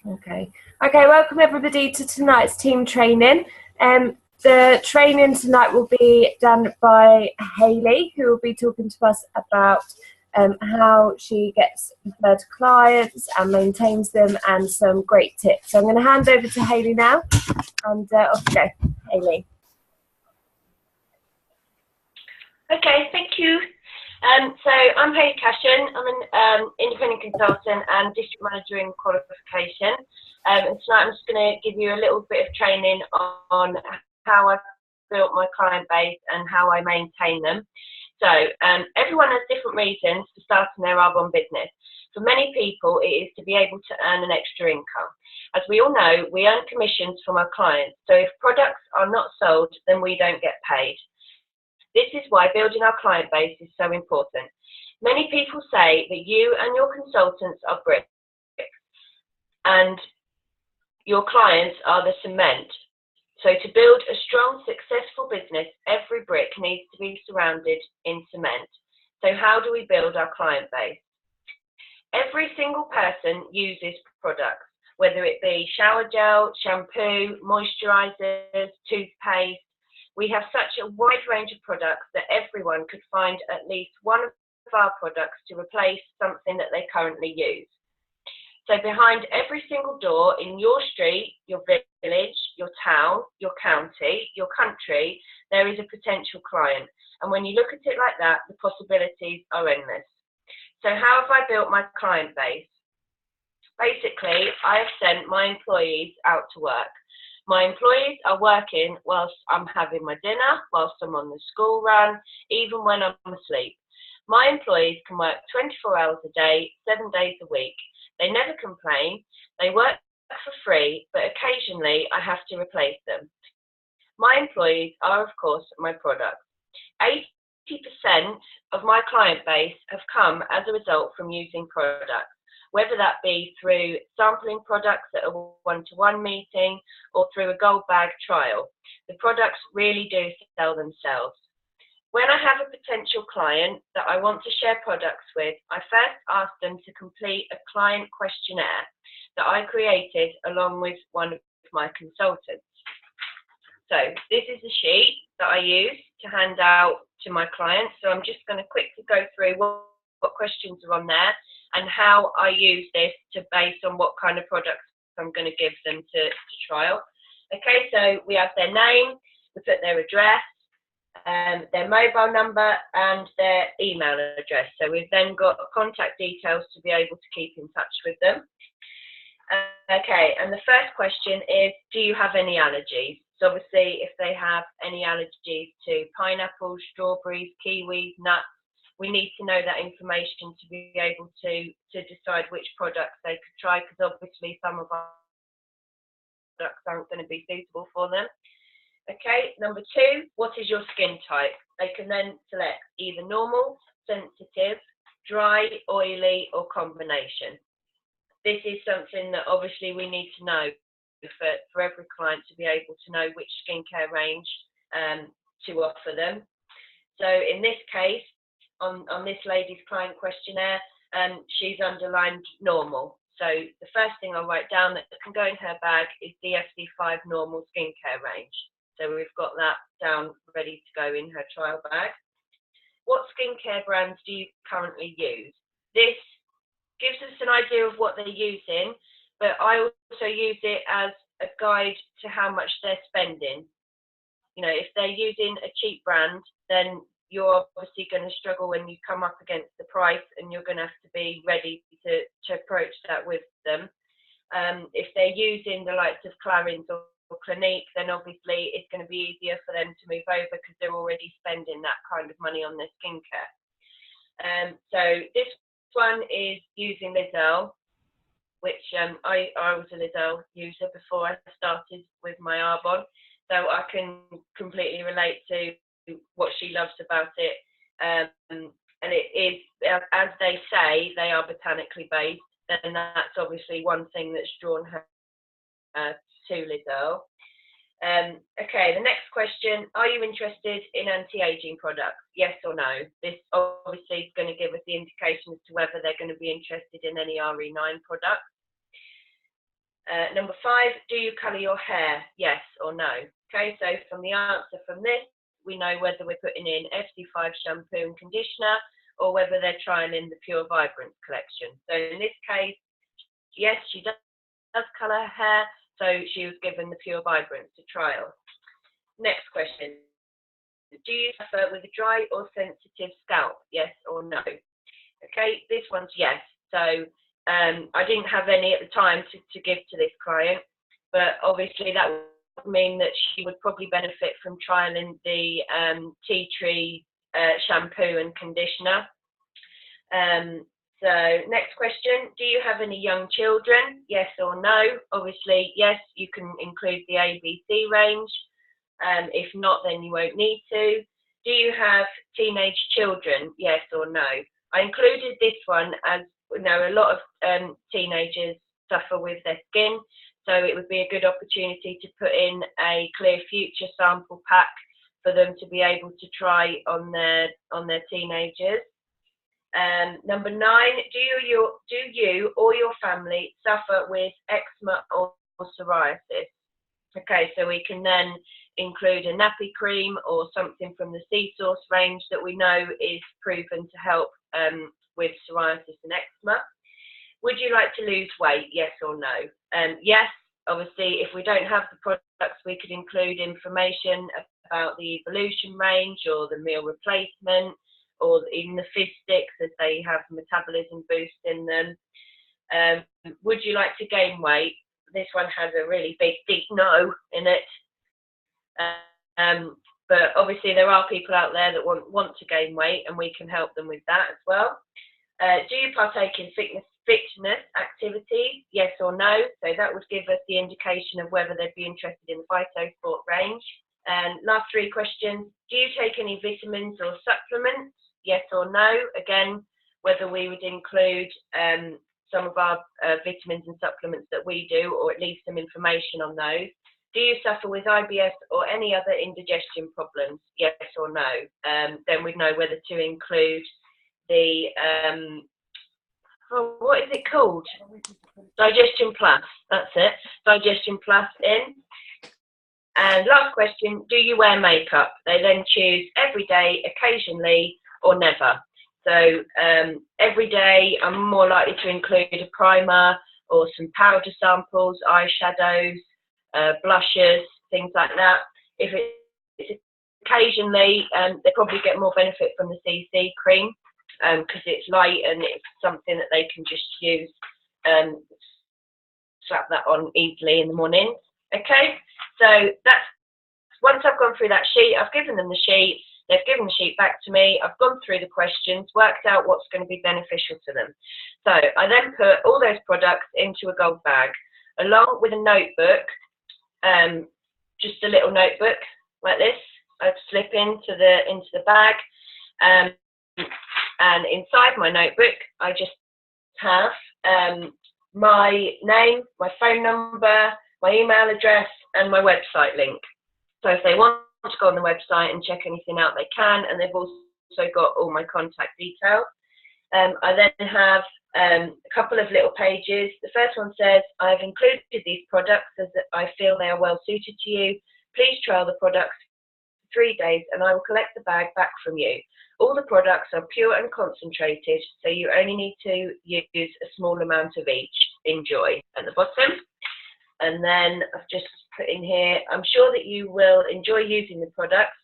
Okay. Okay, welcome everybody to tonight's team training. The training tonight will be done by Hayley, who will be talking to us about how she gets preferred clients and maintains them, and some great tips. So I'm going to hand over to Hayley now, and off you go, Hayley. Okay, thank you. So I'm Hayley Cashin. I'm an independent consultant and district manager in qualification. And tonight I'm just going to give you a little bit of training on how I've built my client base and how I maintain them. So everyone has different reasons for starting their Arbonne business. For many people, it is to be able to earn an extra income. As we all know, we earn commissions from our clients. So if products are not sold, then we don't get paid. This is why building our client base is so important. Many people say that you and your consultants are bricks and your clients are the cement. So to build a strong, successful business, every brick needs to be surrounded in cement. So how do we build our client base? Every single person uses products, whether it be shower gel, shampoo, moisturizers, toothpaste. We have such a wide range of products that everyone could find at least one of our products to replace something that they currently use. So behind every single door in your street, your village, your town, your county, your country, there is a potential client. And when you look at it like that, the possibilities are endless. So how have I built my client base? Basically, I have sent my employees out to work. My employees are working whilst I'm having my dinner, whilst I'm on the school run, even when I'm asleep. My employees can work 24 hours a day, 7 days a week. They never complain. They work for free, but occasionally I have to replace them. My employees are, of course, my products. 80% of my client base have come as a result from using products, whether that be through sampling products at a one-to-one meeting or through a gold bag trial. The products really do sell themselves. When I have a potential client that I want to share products with, I first ask them to complete a client questionnaire that I created along with one of my consultants. So this is a sheet that I use to hand out to my clients. So I'm just going to quickly go through what questions are on there and how I use this to base on what kind of products I'm going to give them to trial. Okay, so we have their name, we put their address, their mobile number and their email address. So we've then got contact details to be able to keep in touch with them. Okay, and the first question is, do you have any allergies? So obviously if they have any allergies to pineapples, strawberries, kiwis, nuts, we need to know that information to be able to decide which products they could try, because obviously some of our products aren't going to be suitable for them. Okay, number 2, what is your skin type? They can then select either normal, sensitive, dry, oily, or combination. This is something that obviously we need to know for every client to be able to know which skincare range to offer them. So in this case, on this lady's client questionnaire, she's underlined normal. So the first thing I'll write down that can go in her bag is DFC5 normal skincare range. So we've got that down ready to go in her trial bag. What skincare brands do you currently use? This gives us an idea of what they're using, but I also use it as a guide to how much they're spending. You know, if they're using a cheap brand, then you're obviously going to struggle when you come up against the price, and you're going to have to be ready to approach that with them. If they're using the likes of Clarins or Clinique, then obviously it's going to be easier for them to move over because they're already spending that kind of money on their skincare. So this one is using Lizel, which I was a Lizel user before I started with my Arbonne, so I can completely relate to what she loves about it. And it is, as they say, they are botanically based, and that's obviously one thing that's drawn her to Lizel. Okay, the next question, are you interested in anti-aging products? Yes or no? This obviously is going to give us the indication as to whether they're going to be interested in any RE9 products. Number 5, do you colour your hair? Yes or no? Okay, so from the answer from this, we know whether we're putting in FC5 shampoo and conditioner or whether they're trialing the Pure Vibrance collection. So in this case, yes, she does colour her hair, so she was given the Pure Vibrance to trial. Next question. Do you suffer with a dry or sensitive scalp? Yes or no? Okay, this one's yes. So I didn't have any at the time to give to this client, but obviously that would mean that she would probably benefit from trialing the tea tree shampoo and conditioner. So next question, do you have any young children? Yes or no? Obviously, yes, you can include the ABC range. If not, then you won't need to. Do you have teenage children? Yes or no? I included this one as you know, a lot of teenagers suffer with their skin, so it would be a good opportunity to put in a Clear Future sample pack for them to be able to try on their teenagers. Number 9, do you or your family suffer with eczema or psoriasis? Okay, so we can then include a nappy cream or something from the Sea Source range that we know is proven to help with psoriasis and eczema. Would you like to lose weight? Yes or no? Yes, obviously, if we don't have the products, we could include information about the Evolution range or the meal replacement or even the fizz sticks, as they have metabolism boost in them. Would you like to gain weight? This one has a really big, deep no in it. But obviously there are people out there that want to gain weight, and we can help them with that as well. Do you partake in fitness activities? Yes or no? So that would give us the indication of whether they'd be interested in the Phytosport range. And last 3 questions. Do you take any vitamins or supplements? Yes or no? Again, whether we would include some of our vitamins and supplements that we do, or at least some information on those. Do you suffer with IBS or any other indigestion problems? Yes or no? Then we'd know whether to include the, what is it called? Digestion Plus, that's it. Digestion Plus in. And last question, do you wear makeup? They then choose every day, occasionally, or never. So every day I'm more likely to include a primer or some powder samples, eyeshadows, blushes, things like that. If it's occasionally, they probably get more benefit from the CC cream because it's light and it's something that they can just use, slap that on easily in the morning. Okay, so that's, once I've gone through that sheet, I've given them the sheet, they've given the sheet back to me, I've gone through the questions, worked out what's going to be beneficial to them. So I then put all those products into a gold bag, along with a notebook, just a little notebook like this. I'd slip into the bag, and inside my notebook I just have my name, my phone number, my email address, and my website link. So if they want to go on the website and check anything out, they can, and they've also got all my contact details. I then have a couple of little pages. The first one says, I've included these products as I feel they are well suited to you. Please trial the products for 3 days and I will collect the bag back from you. All the products are pure and concentrated, so you only need to use a small amount of each. Enjoy at the bottom. And then I've just put in here, I'm sure that you will enjoy using the products.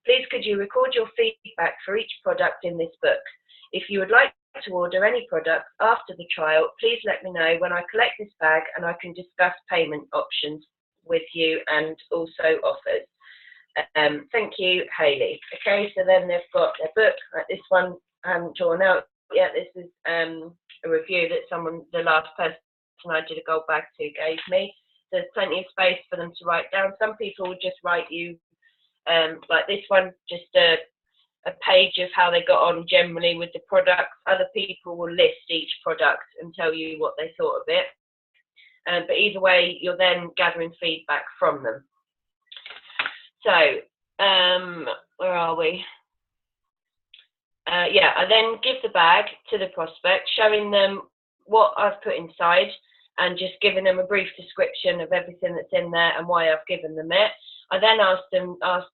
Please could you record your feedback for each product in this book. If you would like to order any products after the trial, please let me know when I collect this bag and I can discuss payment options with you and also offers. Thank you, Hayley. Okay, so then they've got their book. This one I haven't drawn out yet. This is a review that the last person I did a gold bag to gave me. There's plenty of space for them to write down. Some people would just write you, like this one, just a page of how they got on generally with the products. Other people will list each product and tell you what they thought of it. But either way, you're then gathering feedback from them. So, where are we? Yeah, I then give the bag to the prospect, showing them what I've put inside and just giving them a brief description of everything that's in there and why I've given them it. I then asked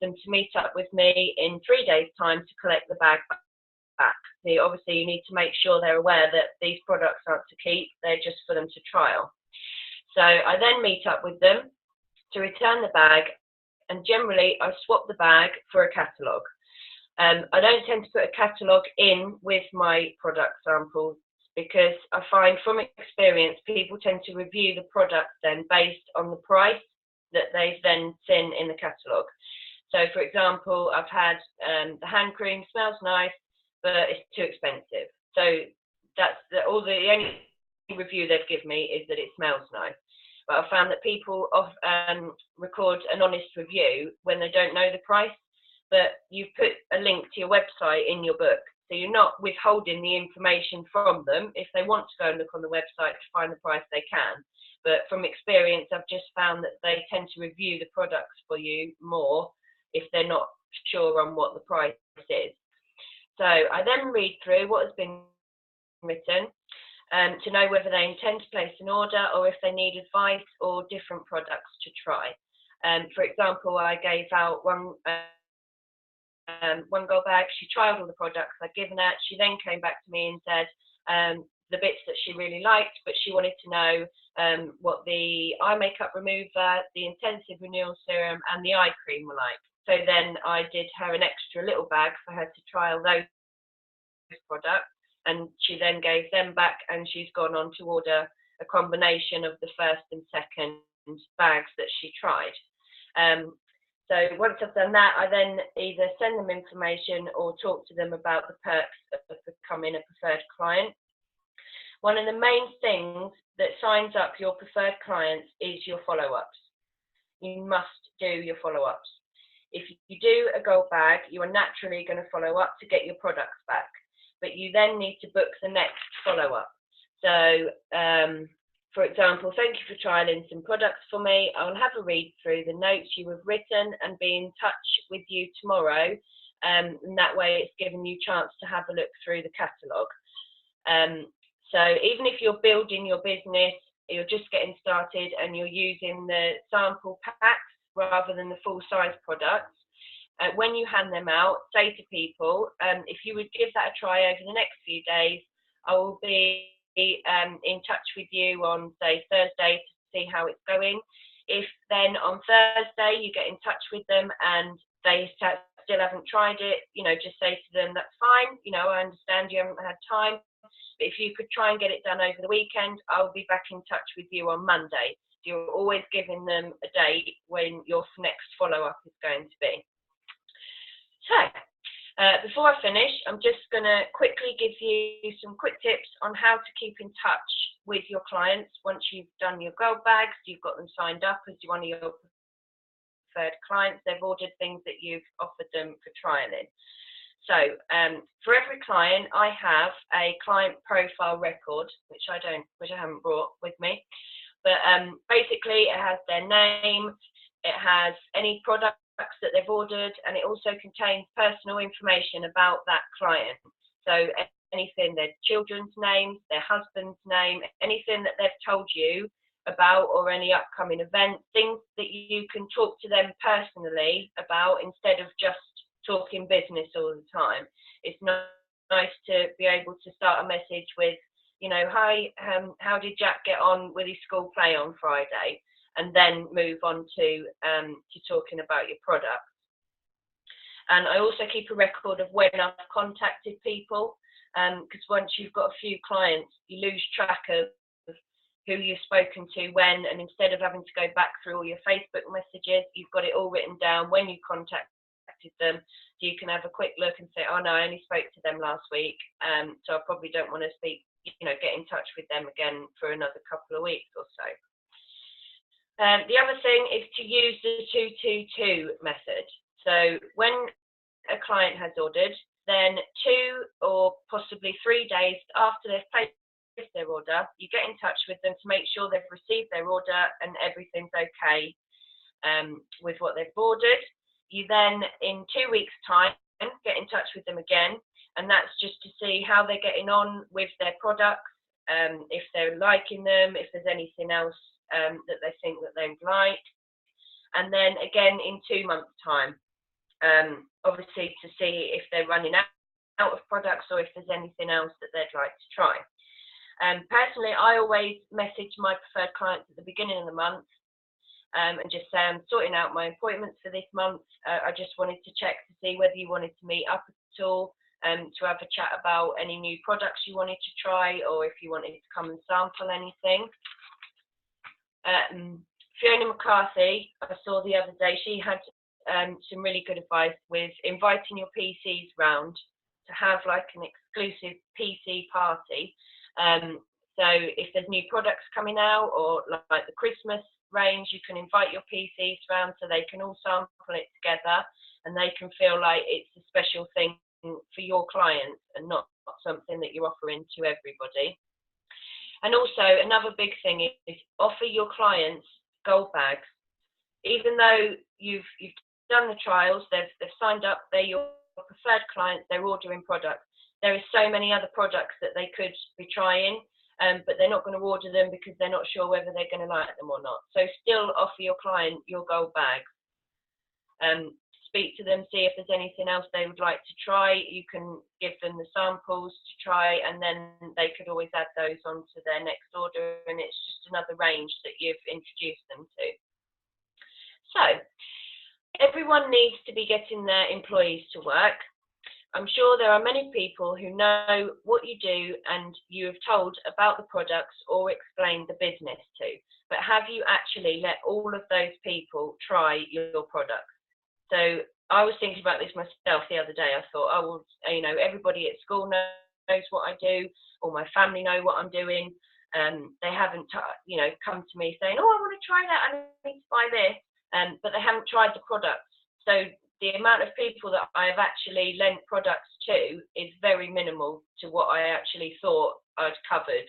them to meet up with me in 3 days' time to collect the bag back. So obviously, you need to make sure they're aware that these products aren't to keep; they're just for them to trial. So I then meet up with them to return the bag, and generally I swap the bag for a catalogue. I don't tend to put a catalogue in with my product samples because I find from experience people tend to review the product then based on the price that they've then seen in the catalogue. So for example, I've had the hand cream smells nice, but it's too expensive. So that's the only review they've given me is that it smells nice. But I found that people record an honest review when they don't know the price, but you've put a link to your website in your book. So you're not withholding the information from them. If they want to go and look on the website to find the price, they can. But from experience, I've just found that they tend to review the products for you more if they're not sure on what the price is. So I then read through what has been written to know whether they intend to place an order or if they need advice or different products to try. For example, I gave out one gold bag. She tried all the products I'd given her. She then came back to me and said the bits that she really liked, but she wanted to know what the eye makeup remover, the intensive renewal serum, and the eye cream were like. So then I did her an extra little bag for her to trial those products, and she then gave them back, and she's gone on to order a combination of the first and second bags that she tried. So once I've done that, I then either send them information or talk to them about the perks of becoming a preferred client. One of the main things that signs up your preferred clients is your follow-ups. You must do your follow-ups. If you do a gold bag, you are naturally going to follow up to get your products back, but you then need to book the next follow-up. So, for example, thank you for trialing some products for me. I'll have a read through the notes you have written and be in touch with you tomorrow. And that way it's given you a chance to have a look through the catalogue. So even if you're building your business, you're just getting started and you're using the sample packs rather than the full-size products, when you hand them out, say to people, if you would give that a try over the next few days, I will be in touch with you on, say, Thursday to see how it's going. If then on Thursday you get in touch with them and they still haven't tried it, just say to them, that's fine, I understand you haven't had time, but if you could try and get it done over the weekend, I'll be back in touch with you on Monday. You're always giving them a date when your next follow-up is going to be. So, before I finish, I'm just going to quickly give you some quick tips on how to keep in touch with your clients once you've done your gold bags, you've got them signed up as one of your preferred clients, they've ordered things that you've offered them for trialing. So, for every client, I have a client profile record, which I haven't brought with me. But basically, it has their name, it has any products that they've ordered, and it also contains personal information about that client. So anything, their children's names, their husband's name, anything that they've told you about or any upcoming events, things that you can talk to them personally about instead of just talking business all the time. It's nice to be able to start a message with, hi, how did Jack get on with his school play on Friday? And then move on to talking about your product. And I also keep a record of when I've contacted people, because once you've got a few clients, you lose track of who you've spoken to when, and instead of having to go back through all your Facebook messages, you've got it all written down when you contacted them, so you can have a quick look and say, oh no, I only spoke to them last week, so I probably don't want to get in touch with them again for another couple of weeks or so. The other thing is to use the 222 method. So when a client has ordered, then 2 or possibly 3 days after they've placed their order, you get in touch with them to make sure they've received their order and everything's okay with what they've ordered. You then, in 2 weeks' time, get in touch with them again, and that's just to see how they're getting on with their products, if they're liking them, if there's anything else that they think that they would like. And then again in 2 months' time, obviously to see if they're running out of products or if there's anything else that they'd like to try. Personally, I always message my preferred clients at the beginning of the month and just say I'm sorting out my appointments for this month. I just wanted to check to see whether you wanted to meet up at all, to have a chat about any new products you wanted to try, or if you wanted to come and sample anything. Fiona McCarthy, I saw the other day, she had some really good advice with inviting your PCs round to have like an exclusive PC party. So if there's new products coming out, or like the Christmas range, you can invite your PCs round so they can all sample it together and they can feel like it's a special thing for your clients and not something that you're offering to everybody. And also another big thing is offer your clients gold bags. Even though you've done the trials, they've signed up, they're your preferred clients, they're ordering products. There are so many other products that they could be trying, but they're not going to order them because they're not sure whether they're going to like them or not. So still offer your client your gold bags. Speak to them, see if there's anything else they would like to try. You can give them the samples to try, and then they could always add those onto their next order, and it's just another range that you've introduced them to. So everyone needs to be getting their employees to work. I'm sure there are many people who know what you do and you have told about the products or explained the business to, but have you actually let all of those people try your products? So I was thinking about this myself the other day. I thought, oh, well, you know, everybody at school knows what I do, or my family know what I'm doing. They haven't, you know, come to me saying, oh, I want to try that, I need to buy this, but they haven't tried the products. So the amount of people that I have actually lent products to is very minimal to what I actually thought I'd covered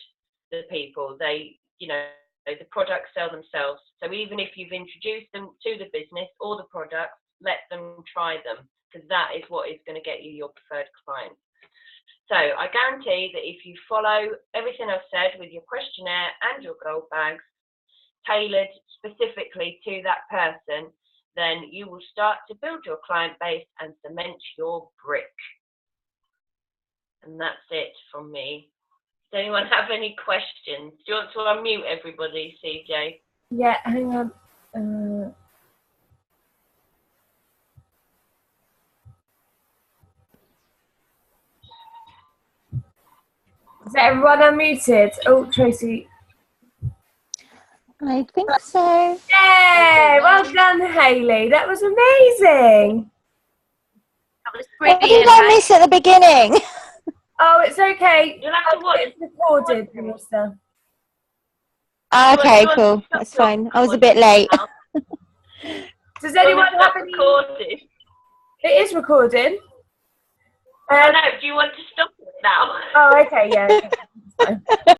the people. They, you know, the products sell themselves. So even if you've introduced them to the business or the products, let them try them, because that is what is going to get you your preferred client. So I guarantee that if you follow everything I've said with your questionnaire and your gold bags, tailored specifically to that person, then you will start to build your client base and cement your brick. And that's it from me. Does anyone have any questions? Do you want to unmute everybody, CJ? Yeah, hang on. Is everyone unmuted? Oh, Tracy. I think so. Yay! Well done, Hayley. That was amazing. That was What brilliant. did I miss at the beginning? Oh, it's okay. You'll have to watch. It's recorded, Melissa. Okay, cool. That's fine. I was a bit late. Does anyone have any? Recorded? It is recording. I know. Do you want to stop it now? Oh, okay, yeah. Okay.